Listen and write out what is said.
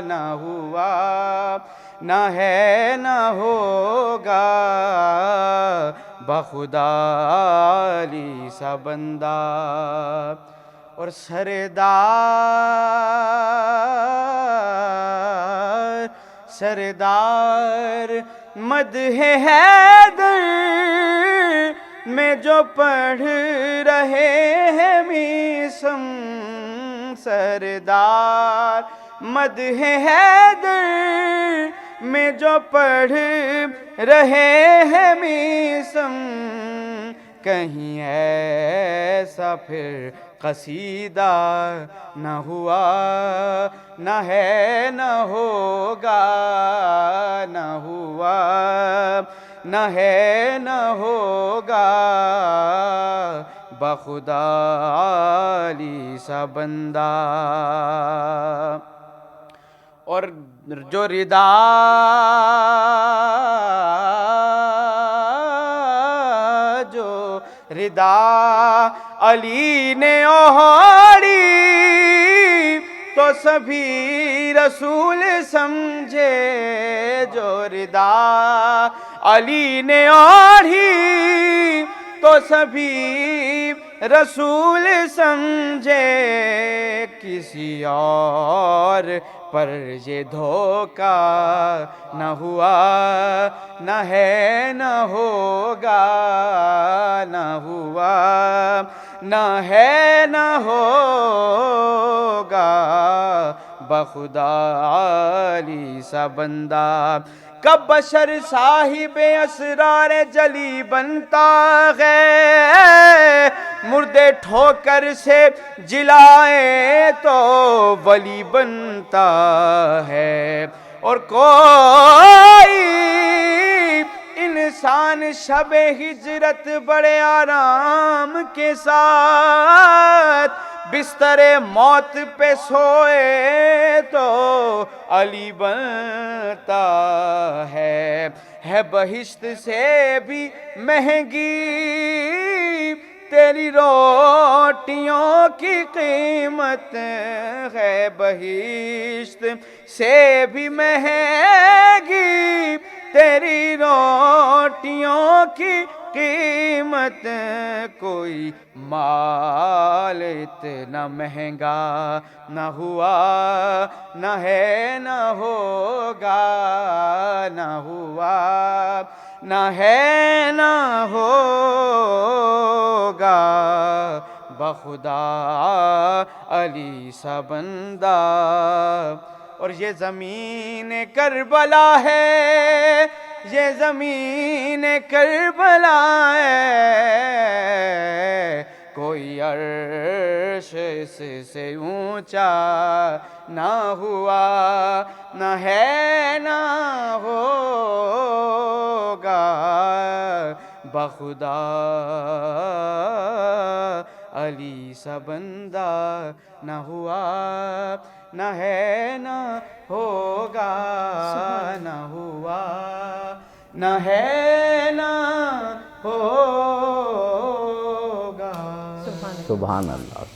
نہ ہوا، نہ ہے نہ ہوگا، بخدا علی سا بندہ۔ اور سردار مدح حیدر میں جو پڑھ رہے ہیں میسم، سردار مدح حیدر میں جو پڑھ رہے ہیں میسم، کہیں ایسا پھر قصیدہ نہ ہوا، نہ ہے نہ ہوگا، نہ ہوا نہ ہے نہ ہوگا، بخدا علی سا بندہ۔ اور جو ردا علی نے اوڑی تو سبھی رسول سمجھے، جو ردا علی نے اوڑھی تو سبھی رسول سمجھے، کسی اور پر یہ دھوکہ نہ ہوا، نہ ہے نہ ہوگا، نہ ہوا نہ ہے نہ ہوگا، بخدا علی سا بندہ۔ کب بشر صاحب اسرار جلی بنتا ہے، مردے ٹھوکر سے جلائے تو ولی بنتا ہے۔ اور کوئی انسان شب ہجرت بڑے آرام کے ساتھ بستر موت پہ سوئے تو علی بنتا ہے بہشت سے بھی مہنگی تیری روٹیوں کی قیمت ہے، بہشت سے بھی مہنگی تیری روٹیوں کی قیمت، کوئی مال اتنا مہنگا نہ ہوا، نہ ہے نہ ہوگا، نہ ہوا نہ ہے نہ ہوگا، بخدا علی سا بندہ۔ اور یہ زمین کربلا ہے، یہ زمین کربلا ہے، کوئی عرش اس سے اونچا نہ ہوا، نہ ہے نہ ہوگا، بخدا علی سا بندہ، نہ ہوا نہ ہے نہ ہوگا، نہ ہوا نہ ہے نہ ہوگا۔ سبحان اللہ۔